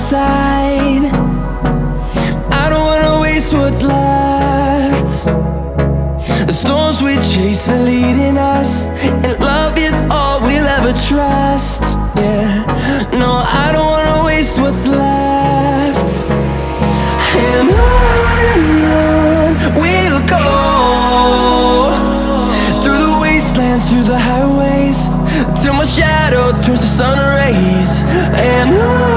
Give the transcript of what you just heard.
side. I don't wanna waste what's left. The storms we chase are leading us, and love is all we'll ever trust. Yeah, no, I don't wanna waste what's left. And on we'll go, through the wastelands, through the highways, till my shadow turns to sun rays. And on